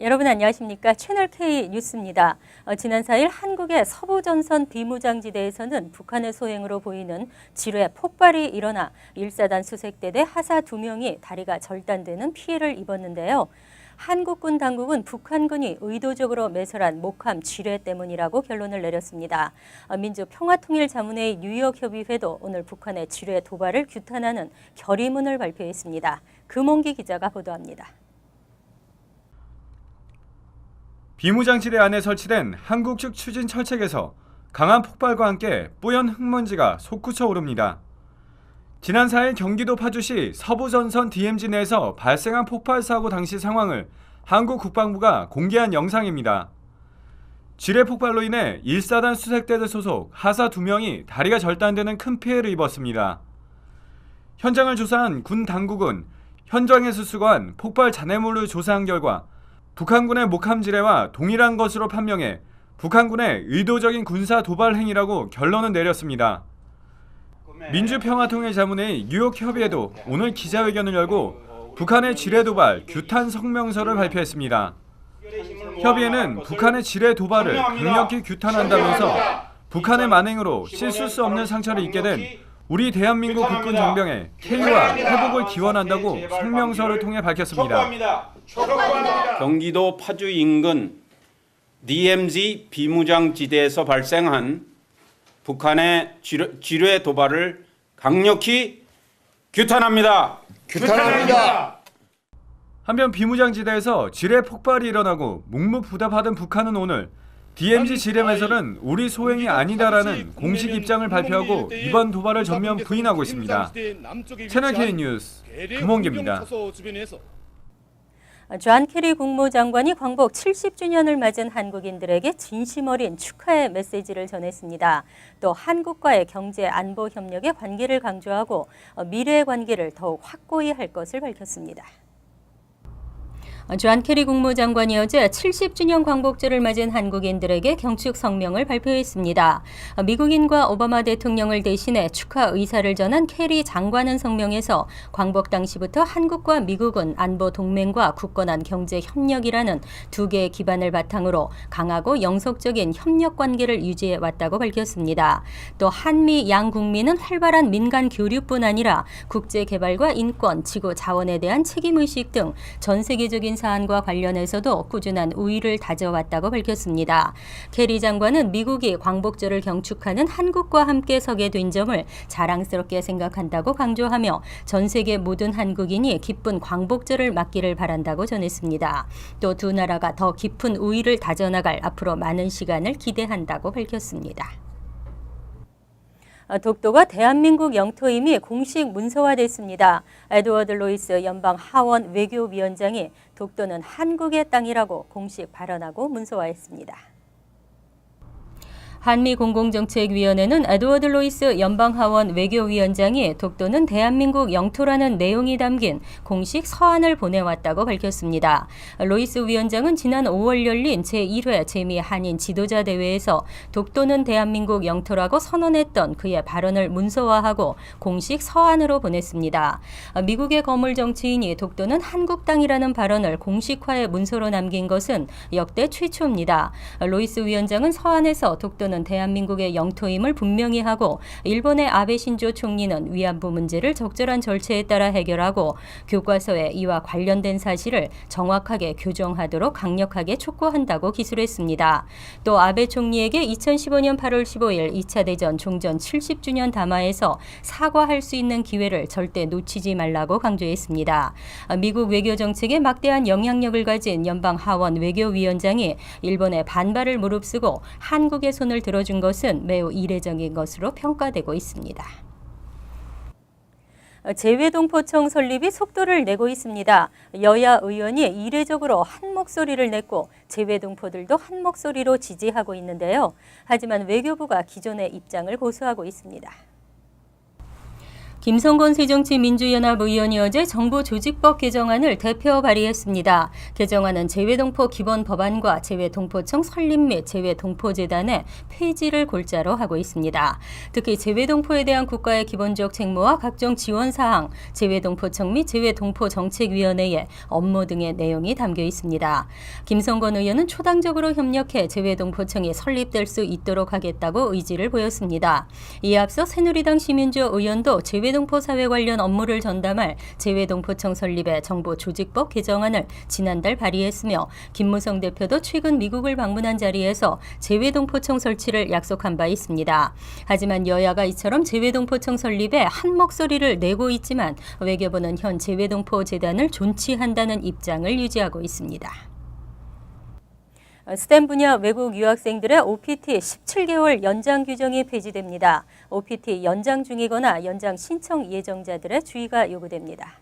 여러분 안녕하십니까? 채널K 뉴스입니다. 지난 4일 한국의 서부전선 비무장지대에서는 북한의 소행으로 보이는 지뢰 폭발이 일어나 1사단 수색대대 하사 2명이 다리가 절단되는 피해를 입었는데요. 한국군 당국은 북한군이 의도적으로 매설한 목함 지뢰 때문이라고 결론을 내렸습니다. 민주평화통일자문회의 뉴욕협의회도 오늘 북한의 지뢰 도발을 규탄하는 결의문을 발표했습니다. 금홍기 기자가 보도합니다. 비무장지대 안에 설치된 한국 측 추진 철책에서 강한 폭발과 함께 뿌연 흙먼지가 솟구쳐 오릅니다. 지난 4일 경기도 파주시 서부전선 DMZ 내에서 발생한 폭발 사고 당시 상황을 한국 국방부가 공개한 영상입니다. 지뢰 폭발로 인해 1사단 수색대대 소속 하사 2명이 다리가 절단되는 큰 피해를 입었습니다. 현장을 조사한 군 당국은 현장에서 수거한 폭발 잔해물을 조사한 결과 북한군의 목함 지뢰와 동일한 것으로 판명해 북한군의 의도적인 군사 도발 행위라고 결론을 내렸습니다. 민주평화통일자문회의 뉴욕협의회도 오늘 기자회견을 열고 북한의 지뢰 도발 규탄 성명서를 발표했습니다. 협의회는 북한의 지뢰 도발을 강력히 규탄한다면서 북한의 만행으로 씻을 수 없는 상처를 입게 된 우리 대한민국 국군 장병의 쾌유와 회복을 기원한다고 성명서를 통해 밝혔습니다. 경기도 파주 인근 DMZ 비무장지대에서 발생한 북한의 지뢰 도발을 강력히 규탄합니다. 한편 비무장지대에서 지뢰 폭발이 일어나고 묵묵부답하던 북한은 오늘 DMZ 지뢰 매설은 우리 소행이 아니다라는 공식 입장을 발표하고 이번 도발을 전면 부인하고 있습니다. 채널K 뉴스 금홍기입니다. 존 케리 국무장관이 광복 70주년을 맞은 한국인들에게 진심 어린 축하의 메시지를 전했습니다. 또 한국과의 경제 안보 협력의 관계를 강조하고 미래의 관계를 더욱 확고히 할 것을 밝혔습니다. 존 케리 국무장관이 어제 70주년 광복절을 맞은 한국인들에게 경축 성명을 발표했습니다. 미국인과 오바마 대통령을 대신해 축하 의사를 전한 케리 장관은 성명에서 광복 당시부터 한국과 미국은 안보 동맹과 굳건한 경제 협력이라는 두 개의 기반을 바탕으로 강하고 영속적인 협력 관계를 유지해 왔다고 밝혔습니다. 또 한미 양 국민은 활발한 민간 교류뿐 아니라 국제 개발과 인권, 지구 자원에 대한 책임의식 등 전 세계적인 사안과 관련해서도 꾸준한 우위를 다져왔다고 밝혔습니다. 케리 장관은 미국이 광복절을 경축하는 한국과 함께 서게 된 점을 자랑스럽게 생각한다고 강조하며 전 세계 모든 한국인이 기쁜 광복절을 맞기를 바란다고 전했습니다. 또 두 나라가 더 깊은 우위를 다져나갈 앞으로 많은 시간을 기대한다고 밝혔습니다. 독도가 대한민국 영토임이 공식 문서화됐습니다. 에드워드 로이스 연방 하원 외교위원장이 독도는 한국의 땅이라고 공식 발언하고 문서화했습니다. 한미공공정책위원회는 에드워드 로이스 연방하원 외교위원장이 독도는 대한민국 영토라는 내용이 담긴 공식 서한을 보내왔다고 밝혔습니다. 로이스 위원장은 지난 5월 열린 제1회 재미 한인 지도자 대회에서 독도는 대한민국 영토라고 선언했던 그의 발언을 문서화하고 공식 서한으로 보냈습니다. 미국의 거물 정치인이 독도는 한국 땅이라는 발언을 공식화의 문서로 남긴 것은 역대 최초입니다. 로이스 위원장은 서한에서 독도는 대한민국의 영토임을 분명히 하고 일본의 아베 신조 총리는 위안부 문제를 적절한 절차에 따라 해결하고 교과서에 이와 관련된 사실을 정확하게 교정하도록 강력하게 촉구한다고 기술했습니다. 또 아베 총리에게 2015년 8월 15일 2차 대전 종전 70주년 담화에서 사과할 수 있는 기회를 절대 놓치지 말라고 강조했습니다. 미국 외교 정책에 막대한 영향력을 가진 연방 하원 외교위원장이 일본의 반발을 무릅쓰고 한국의 손을 들어준 것은 매우 이례적인 것으로 평가되고 있습니다. 재외동포청 설립이 속도를 내고 있습니다. 여야 의원이 이례적으로 한 목소리를 냈고 재외동포들도 한 목소리로 지지하고 있는데요. 하지만 외교부가 기존의 입장을 고수하고 있습니다. 김성건 새정치민주연합 의원이 어제 정부 조직법 개정안을 대표 발의했습니다. 개정안은 재외동포 기본법안과 재외동포청 설립 및 재외동포재단의 폐지를 골자로 하고 있습니다. 특히 재외동포에 대한 국가의 기본적 책무와 각종 지원사항, 재외동포청 및 재외동포정책위원회의 업무 등의 내용이 담겨 있습니다. 김성건 의원은 초당적으로 협력해 재외동포청이 설립될 수 있도록 하겠다고 의지를 보였습니다. 이에 앞서 새누리당 심윤조 의원도 재외동포 사회 관련 업무를 전담할 재외동포청 설립의 정부 조직법 개정안을 지난달 발의했으며 김무성 대표도 최근 미국을 방문한 자리에서 재외동포청 설치를 약속한 바 있습니다. 하지만 여야가 이처럼 재외동포청 설립에 한 목소리를 내고 있지만 외교부는 현 재외동포 재단을 존치한다는 입장을 유지하고 있습니다. 스템 분야 외국 유학생들의 OPT 17개월 연장 규정이 폐지됩니다. OPT 연장 중이거나 연장 신청 예정자들의 주의가 요구됩니다.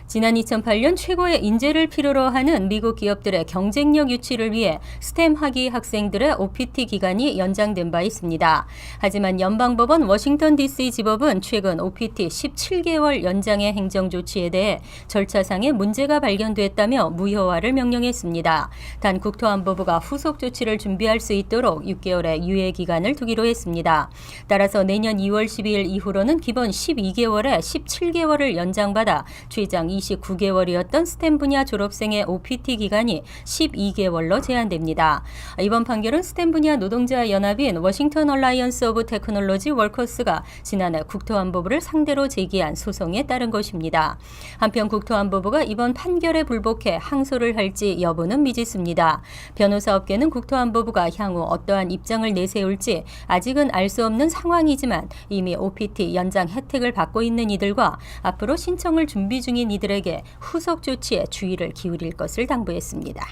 지난 2008년 최고의 인재를 필요로 하는 미국 기업들의 경쟁력 유치를 위해 스템 학위 학생들의 OPT 기간이 연장된 바 있습니다. 하지만 연방법원 워싱턴 DC 지법은 최근 OPT 17개월 연장의 행정 조치에 대해 절차상의 문제가 발견됐다며 무효화를 명령했습니다. 단 국토안보부가 후속 조치를 준비할 수 있도록 6개월의 유예 기간을 두기로 했습니다. 따라서 내년 2월 12일 이후로는 기본 12개월에 17개월을 연장받아 최장 29개월이었던 스템 분야 졸업생의 OPT 기간이 12개월로 제한됩니다. 이번 판결은 스템 분야 노동자 연합인 워싱턴 얼라이언스 오브 테크놀로지 워커스가 지난해 국토안보부를 상대로 제기한 소송에 따른 것입니다. 한편 국토안보부가 이번 판결에 불복해 항소를 할지 여부는 미지수입니다. 변호사 업계는 국토안보부가 향후 어떠한 입장을 내세울지 아직은 알 수 없는 상황이지만 이미 OPT 연장 혜택을 받고 있는 이들과 앞으로 신청을 준비 중인 이들에게 후속 조치에 주의를 기울일 것을 당부했습니다.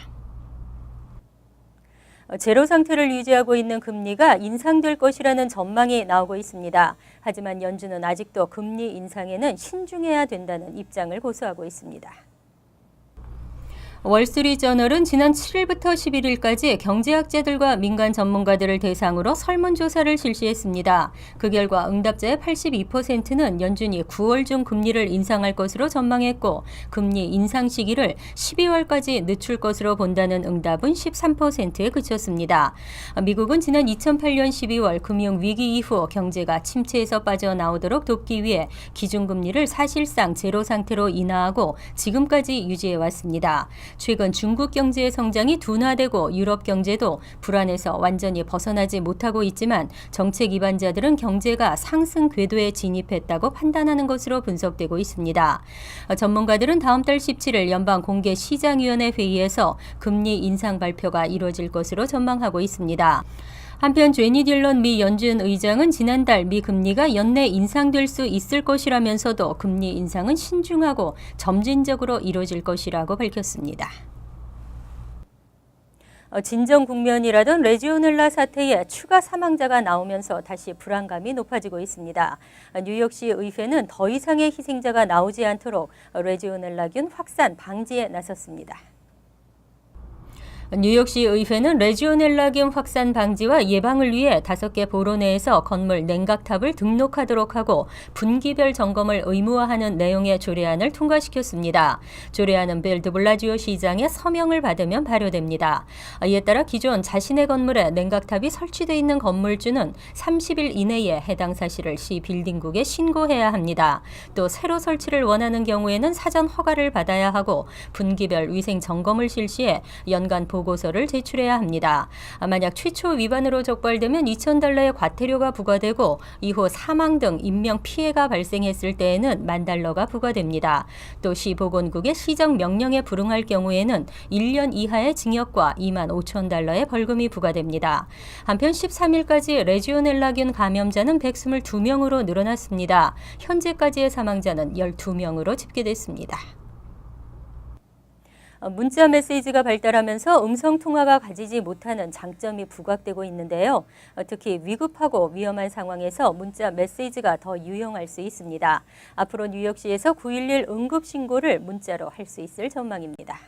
제로 상태를 유지하고 있는 금리가 인상될 것이라는 전망이 나오고 있습니다. 하지만 연준은 아직도 금리 인상에는 신중해야 된다는 입장을 고수하고 있습니다. 월스트리트저널은 지난 7일부터 11일까지 경제학자들과 민간 전문가들을 대상으로 설문조사를 실시했습니다. 그 결과 응답자의 82%는 연준이 9월 중 금리를 인상할 것으로 전망했고 금리 인상 시기를 12월까지 늦출 것으로 본다는 응답은 13%에 그쳤습니다. 미국은 지난 2008년 12월 금융위기 이후 경제가 침체에서 빠져나오도록 돕기 위해 기준금리를 사실상 제로 상태로 인하하고 지금까지 유지해왔습니다. 최근 중국 경제의 성장이 둔화되고 유럽 경제도 불안에서 완전히 벗어나지 못하고 있지만 정책 입안자들은 경제가 상승 궤도에 진입했다고 판단하는 것으로 분석되고 있습니다. 전문가들은 다음 달 17일 연방공개시장위원회 회의에서 금리 인상 발표가 이루어질 것으로 전망하고 있습니다. 한편 제니 딜런 미 연준 의장은 지난달 미 금리가 연내 인상될 수 있을 것이라면서도 금리 인상은 신중하고 점진적으로 이루어질 것이라고 밝혔습니다. 진정 국면이라던 레지오넬라 사태에 추가 사망자가 나오면서 다시 불안감이 높아지고 있습니다. 뉴욕시 의회는 더 이상의 희생자가 나오지 않도록 레지오넬라균 확산 방지에 나섰습니다. 뉴욕시 의회는 레지오넬라균 확산 방지와 예방을 위해 5개 보로 내에서 건물 냉각탑을 등록하도록 하고 분기별 점검을 의무화하는 내용의 조례안을 통과시켰습니다. 조례안은 빌 드블라지오 시장의 서명을 받으면 발효됩니다. 이에 따라 기존 자신의 건물에 냉각탑이 설치되어 있는 건물주는 30일 이내에 해당 사실을 시 빌딩국에 신고해야 합니다. 또 새로 설치를 원하는 경우에는 사전 허가를 받아야 하고 분기별 위생 점검을 실시해 연간 보고서를 제출해야 합니다. 만약 최초 위반으로 적발되면 $2,000의 과태료가 부과되고 이후 사망 등 인명 피해가 발생했을 때에는 $10,000가 부과됩니다. 또 시보건국의 시정 명령에 불응할 경우에는 1년 이하의 징역과 $25,000의 벌금이 부과됩니다. 한편 13일까지 레지오넬라균 감염자는 122명으로 늘어났습니다. 현재까지의 사망자는 12명으로 집계됐습니다. 문자 메시지가 발달하면서 음성통화가 가지지 못하는 장점이 부각되고 있는데요. 특히 위급하고 위험한 상황에서 문자 메시지가 더 유용할 수 있습니다. 앞으로 뉴욕시에서 911 응급신고를 문자로 할 수 있을 전망입니다.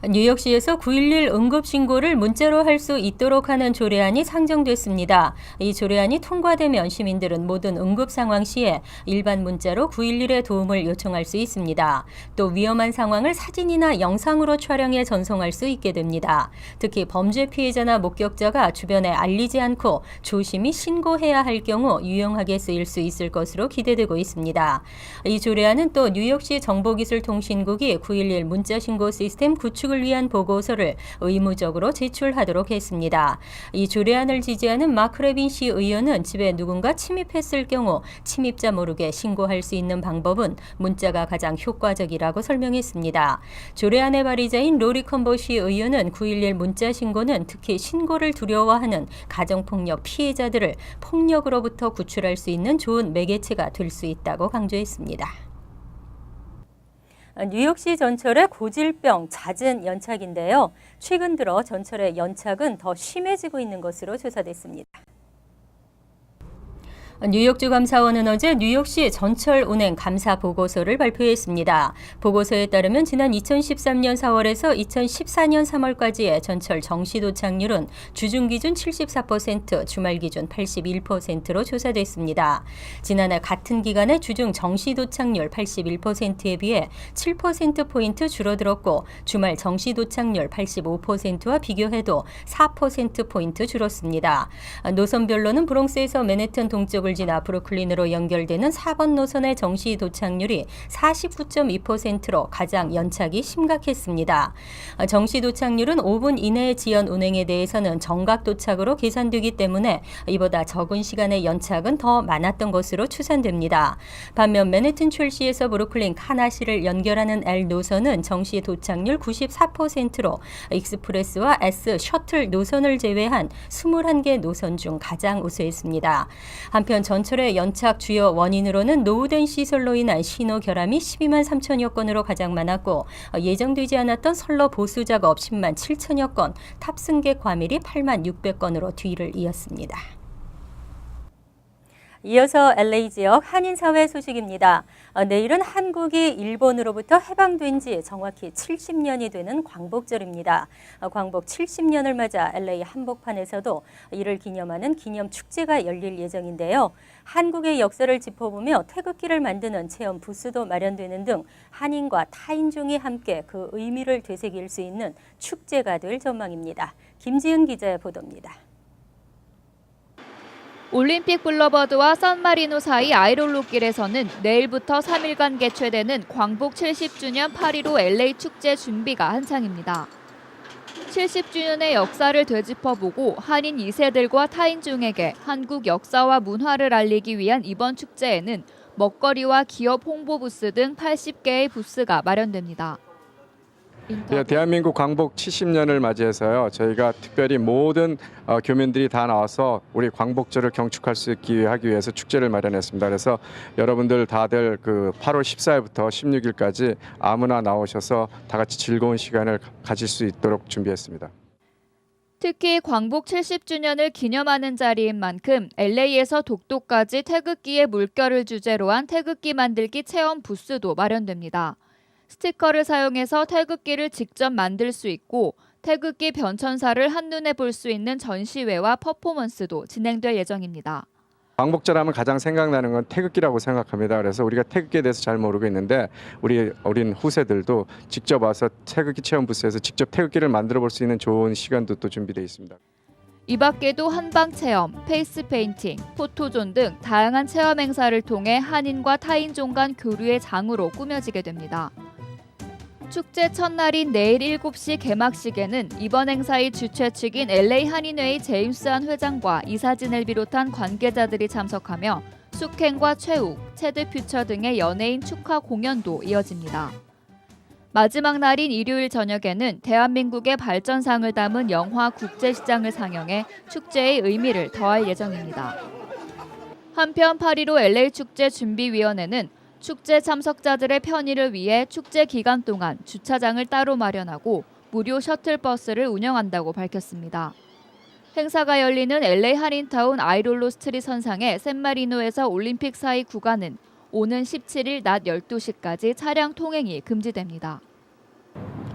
뉴욕시에서 911 응급신고를 문자로 할 수 있도록 하는 조례안이 상정됐습니다. 이 조례안이 통과되면 시민들은 모든 응급 상황 시에 일반 문자로 911에 도움을 요청할 수 있습니다. 또 위험한 상황을 사진이나 영상으로 촬영해 전송할 수 있게 됩니다. 특히 범죄 피해자나 목격자가 주변에 알리지 않고 조심히 신고해야 할 경우 유용하게 쓰일 수 있을 것으로 기대되고 있습니다. 이 조례안은 또 뉴욕시 정보기술통신국이 911 문자신고 시스템 구축을 위한 보고서를 의무적으로 제출하도록 했습니다. 이 조례안을 지지하는 마크 레빈 시 의원은 집에 누군가 침입했을 경우 침입자 모르게 신고할 수 있는 방법은 문자가 가장 효과적이라고 설명했습니다. 조례안의 발의자인 로리 컴보 시 의원은 911 문자 신고는 특히 신고를 두려워하는 가정폭력 피해자들을 폭력으로부터 구출할 수 있는 좋은 매개체가 될 수 있다고 강조했습니다. 뉴욕시 전철의 고질병 잦은 연착인데요. 최근 들어 전철의 연착은 더 심해지고 있는 것으로 조사됐습니다. 뉴욕주 감사원은 어제 뉴욕시 전철 운행 감사 보고서를 발표했습니다. 보고서에 따르면 지난 2013년 4월에서 2014년 3월까지의 전철 정시 도착률은 주중 기준 74%, 주말 기준 81%로 조사됐습니다. 지난해 같은 기간에 주중 정시 도착률 81%에 비해 7%포인트 줄어들었고 주말 정시 도착률 85%와 비교해도 4%포인트 줄었습니다. 노선별로는 브롱스에서 맨해튼 동쪽을 지나 브루클린으로 연결되는 4번 노선의 정시 도착률이 49.2%로 가장 연착이 심각했습니다. 정시 도착률은 5분 이내의 지연 운행에 대해서는 정각 도착으로 계산되기 때문에 이보다 적은 시간의 연착은 더 많았던 것으로 추산됩니다. 반면 맨해튼 첼시에서 브루클린 카나시를 연결하는 L 노선은 정시 도착률 94%로 익스프레스와 S 셔틀 노선을 제외한 21개 노선 중 가장 우수했습니다. 한편 전철의 연착 주요 원인으로는 노후된 시설로 인한 신호 결함이 12만 3천여 건으로 가장 많았고 예정되지 않았던 선로 보수 작업 10만 7천여 건, 탑승객 과밀이 8만 600건으로 뒤를 이었습니다. 이어서 LA 지역 한인사회 소식입니다. 내일은 한국이 일본으로부터 해방된 지 정확히 70년이 되는 광복절입니다. 광복 70년을 맞아 LA 한복판에서도 이를 기념하는 기념축제가 열릴 예정인데요. 한국의 역사를 짚어보며 태극기를 만드는 체험 부스도 마련되는 등 한인과 타인종이 함께 그 의미를 되새길 수 있는 축제가 될 전망입니다. 김지은 기자의 보도입니다. 올림픽 블러버드와 산마리노 사이 아이롤로길에서는 내일부터 3일간 개최되는 광복 70주년 8.15 LA 축제 준비가 한창입니다. 70주년의 역사를 되짚어보고 한인 2세들과 타인종에게 한국 역사와 문화를 알리기 위한 이번 축제에는 먹거리와 기업 홍보 부스 등 80개의 부스가 마련됩니다. 대한민국 광복 70년을 맞이해서요. 저희가 특별히 모든 교민들이 다 나와서 우리 광복절을 경축할 수 있게 하기 위해서 축제를 마련했습니다. 그래서 여러분들 다들 그 8월 14일부터 16일까지 아무나 나오셔서 다 같이 즐거운 시간을 가질 수 있도록 준비했습니다. 특히 광복 70주년을 기념하는 자리인 만큼 LA에서 독도까지 태극기의 물결을 주제로 한 태극기 만들기 체험 부스도 마련됩니다. 스티커를 사용해서 태극기를 직접 만들 수 있고 태극기 변천사를 한눈에 볼 수 있는 전시회와 퍼포먼스도 진행될 예정입니다. 광복절 하면 가장 생각나는 건 태극기라고 생각합니다. 그래서 우리가 태극기에 대해서 잘 모르고 있는데 우리 어린 후세들도 직접 와서 태극기 체험 부스에서 직접 태극기를 만들어 볼 수 있는 좋은 시간도 또 준비되어 있습니다. 이 밖에도 한방 체험, 페이스 페인팅, 포토존 등 다양한 체험 행사를 통해 한인과 타인종 간 교류의 장으로 꾸며지게 됩니다. 축제 첫날인 내일 7시 개막식에는 이번 행사의 주최 측인 LA 한인회의 제임스 한 회장과 이사진을 비롯한 관계자들이 참석하며 숙행과 최욱, 체드퓨처 등의 연예인 축하 공연도 이어집니다. 마지막 날인 일요일 저녁에는 대한민국의 발전상을 담은 영화 국제시장을 상영해 축제의 의미를 더할 예정입니다. 한편 8.15 LA 축제 준비위원회는 축제 참석자들의 편의를 위해 축제 기간 동안 주차장을 따로 마련하고 무료 셔틀버스를 운영한다고 밝혔습니다. 행사가 열리는 LA 한인타운 아이롤로 스트릿 선상의 샌마리노에서 올림픽 사이 구간은 오는 17일 낮 12시까지 차량 통행이 금지됩니다.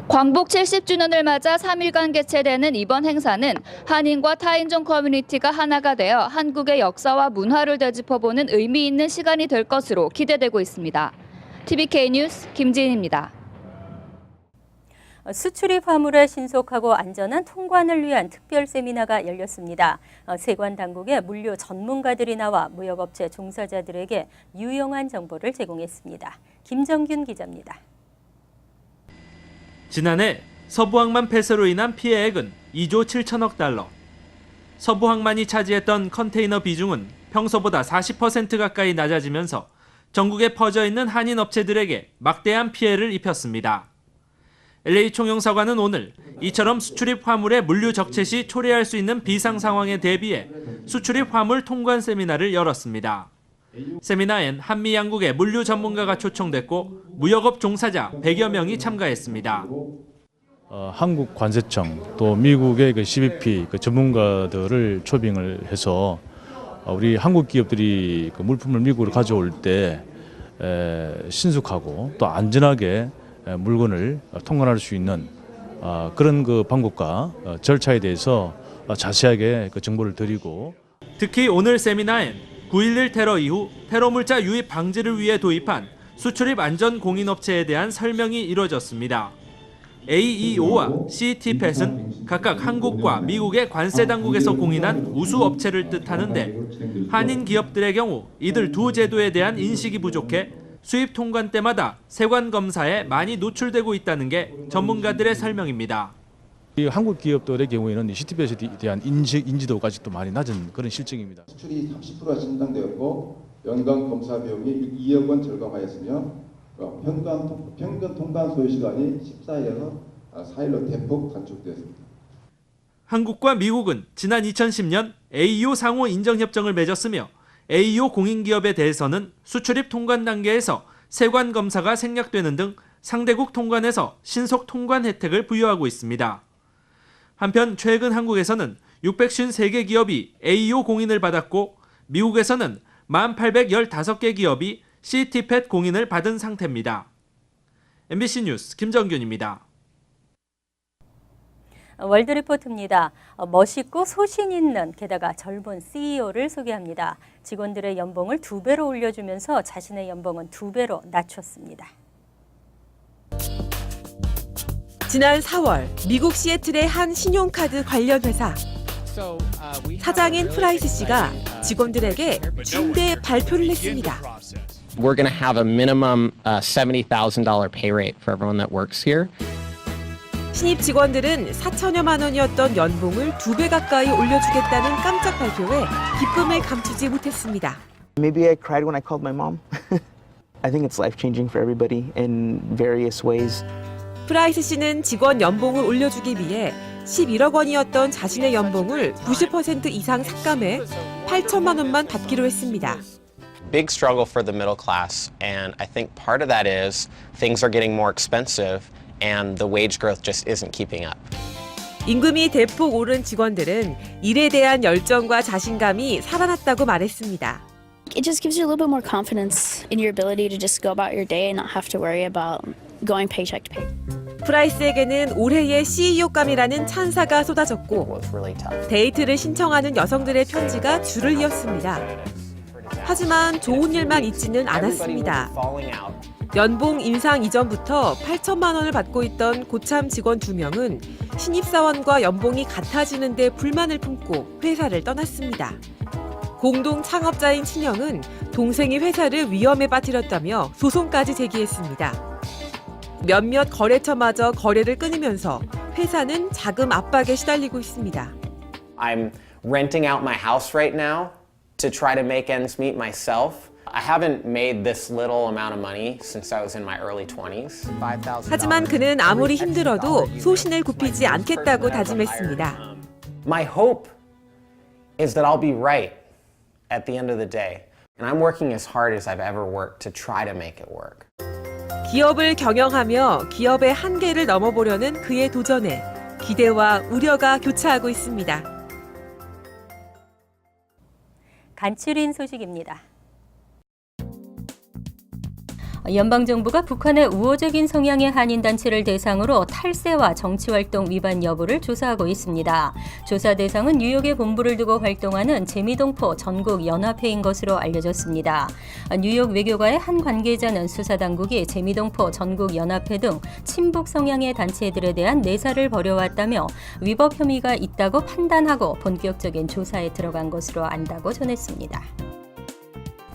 광복 70주년을 맞아 3일간 개최되는 이번 행사는 한인과 타인종 커뮤니티가 하나가 되어 한국의 역사와 문화를 되짚어보는 의미 있는 시간이 될 것으로 기대되고 있습니다. TVK 뉴스 김지인입니다. 수출입 화물의 신속하고 안전한 통관을 위한 특별 세미나가 열렸습니다. 세관 당국의 물류 전문가들이 나와 무역업체 종사자들에게 유용한 정보를 제공했습니다. 김정균 기자입니다. 지난해 서부항만 폐쇄로 인한 피해액은 2조 7천억 달러. 서부항만이 차지했던 컨테이너 비중은 평소보다 40% 가까이 낮아지면서 전국에 퍼져 있는 한인 업체들에게 막대한 피해를 입혔습니다. LA 총영사관은 오늘 이처럼 수출입 화물의 물류 적체 시 초래할 수 있는 비상 상황에 대비해 수출입 화물 통관 세미나를 열었습니다. 세미나엔 한미 양국의 물류 전문가가 초청됐고 무역업 종사자 100여 명이 참가했습니다. 한국 관세청 또 미국의 CBP 전문가들을 초빙을 해서 우리 한국 기업들이 물품을 미국으로 가져올 때 신속하고 또 안전하게 물건을 통관할 수 있는 그런 방법과 절차에 대해서 자세하게 정보를 드리고, 특히 오늘 세미나엔 9.11 테러 이후 테러 물자 유입 방지를 위해 도입한 수출입 안전 공인업체에 대한 설명이 이뤄졌습니다. AEO와 CTPET은 각각 한국과 미국의 관세 당국에서 공인한 우수 업체를 뜻하는데 한인 기업들의 경우 이들 두 제도에 대한 인식이 부족해 수입 통관 때마다 세관 검사에 많이 노출되고 있다는 게 전문가들의 설명입니다. 이 한국 기업들의 경우에는 CTPET에 대한 인지도가 아직도 많이 낮은 그런 실정입니다. 수출이 30%가 진당되었고 연간 검사 비용이 2억 원 절감하였으며 평균 통관 소요 시간이 14일에서 4일로 대폭 단축되었습니다. 한국과 미국은 지난 2010년 AEO 상호 인정협정을 맺었으며 AEO 공인기업에 대해서는 수출입 통관 단계에서 세관 검사가 생략되는 등 상대국 통관에서 신속 통관 혜택을 부여하고 있습니다. 한편 최근 한국에서는 653개 기업이 AEO 공인을 받았고 미국에서는 1,815개 기업이 CTPET 공인을 받은 상태입니다. MBC 뉴스 김정균입니다. 월드리포트입니다. 멋있고 소신 있는 게다가 젊은 CEO를 소개합니다. 직원들의 연봉을 2배로 올려주면서 자신의 연봉은 2배로 낮췄습니다. 지난 4월 미국 시애틀의 한 신용카드 관련 회사 사장인 프라이스 씨가 직원들에게 중대 발표를 했습니다. We're going to have a minimum $70,000 pay rate for everyone that works here. 신입 직원들은 4천여만 원이었던 연봉을 2배 가까이 올려주겠다는 깜짝 발표에 기쁨을 감추지 못했습니다. Maybe I cried when I called my mom. I think it's life-changing for everybody in various ways. 프라이스 씨는 직원 연봉을 올려주기 위해 11억 원이었던 자신의 연봉을 90% 이상 삭감해 8천만 원만 받기로 했습니다. Big struggle for the middle class, and I think part of that is things are getting more expensive and the wage growth just isn't keeping up. 임금이 대폭 오른 직원들은 일에 대한 열정과 자신감이 살아났다고 말했습니다. It just gives you a little bit more confidence in your ability to just go about your day and not have to worry about going paycheck to pay. 프라이스에게는 올해의 CEO감이라는 찬사가 쏟아졌고 데이트를 신청하는 여성들의 편지가 줄을 이었습니다. 하지만 좋은 일만 있지는 않았습니다. 연봉 인상 이전부터 8천만 원을 받고 있던 고참 직원 2명은 신입사원과 연봉이 같아지는 데 불만을 품고 회사를 떠났습니다. 공동 창업자인 친형은 동생이 회사를 위험에 빠뜨렸다며 소송까지 제기했습니다. 몇몇 거래처마저 거래를 끊으면서 회사는 자금 압박에 시달리고 있습니다. I'm renting out my house right now to try to make ends meet myself. I haven't made this little amount of money since I was in my early 20s. 하지만 그는 아무리 힘들어도 소신을 굽히지 않겠다고 다짐했습니다. My hope is that I'll be right at the end of the day. And I'm working as hard as I've ever worked to try to make it work. 기업을 경영하며 기업의 한계를 넘어보려는 그의 도전에 기대와 우려가 교차하고 있습니다. 간추린 소식입니다. 연방정부가 북한의 우호적인 성향의 한인단체를 대상으로 탈세와 정치활동 위반 여부를 조사하고 있습니다. 조사 대상은 뉴욕에 본부를 두고 활동하는 재미동포 전국연합회인 것으로 알려졌습니다. 뉴욕 외교가의 한 관계자는 수사당국이 재미동포 전국연합회 등 친북 성향의 단체들에 대한 내사를 벌여왔다며 위법 혐의가 있다고 판단하고 본격적인 조사에 들어간 것으로 안다고 전했습니다.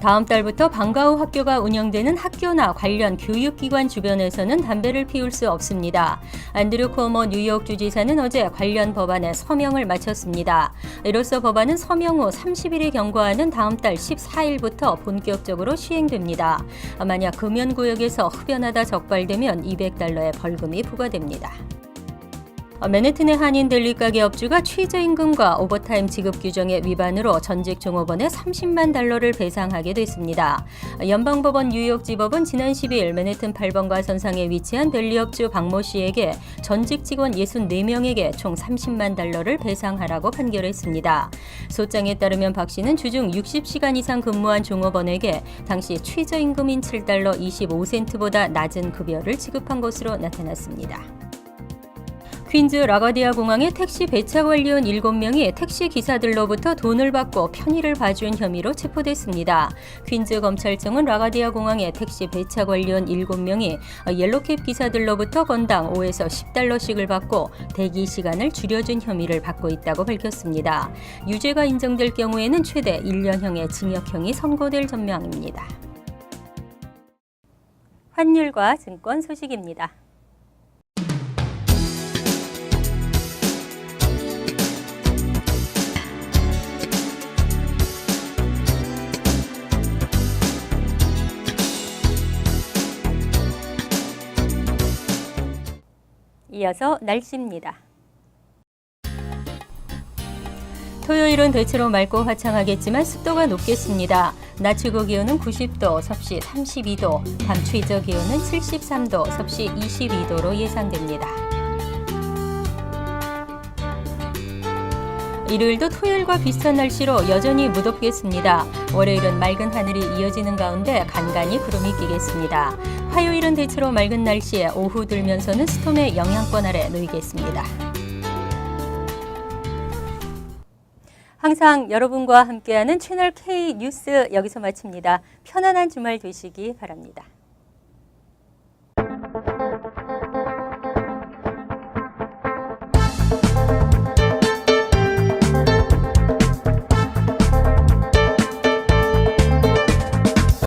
다음 달부터 방과 후 학교가 운영되는 학교나 관련 교육기관 주변에서는 담배를 피울 수 없습니다. 안드류 쿠오모 뉴욕 주지사는 어제 관련 법안에 서명을 마쳤습니다. 이로써 법안은 서명 후 30일에 경과하는 다음 달 14일부터 본격적으로 시행됩니다. 만약 금연구역에서 흡연하다 적발되면 $200의 벌금이 부과됩니다. 맨해튼의 한인 델리가게 업주가 최저임금과 오버타임 지급 규정의 위반으로 전직 종업원에 $30만 배상하게 됐습니다. 연방법원 뉴욕지법은 지난 10일 맨해튼 8번 가선상에 위치한 델리업주 박모 씨에게 전직 직원 64명에게 총 $30만 배상하라고 판결했습니다. 소장에 따르면 박 씨는 주중 60시간 이상 근무한 종업원에게 당시 최저임금인 $7.25보다 낮은 급여를 지급한 것으로 나타났습니다. 퀸즈 라가디아 공항의 택시 배차 관리원 7명이 택시 기사들로부터 돈을 받고 편의를 봐준 혐의로 체포됐습니다. 퀸즈 검찰청은 라가디아 공항의 택시 배차 관리원 7명이 옐로캡 기사들로부터 건당 5에서 $10씩을 받고 대기 시간을 줄여준 혐의를 받고 있다고 밝혔습니다. 유죄가 인정될 경우에는 최대 1년형의 징역형이 선고될 전망입니다. 환율과 증권 소식입니다. 이어서 날씨입니다. 토요일은 대체로 맑고 화창하겠지만 습도가 높겠습니다. 낮 최고 기온은 90도, 섭씨 32도, 밤 최저 기온은 73도, 섭씨 22도로 예상됩니다. 일요일도 토요일과 비슷한 날씨로 여전히 무덥겠습니다. 월요일은 맑은 하늘이 이어지는 가운데 간간히 구름이 끼겠습니다. 화요일은 대체로 맑은 날씨에 오후 들면서는 스톰의 영향권 아래 놓이겠습니다. 항상 여러분과 함께하는 채널 K 뉴스 여기서 마칩니다. 편안한 주말 되시기 바랍니다.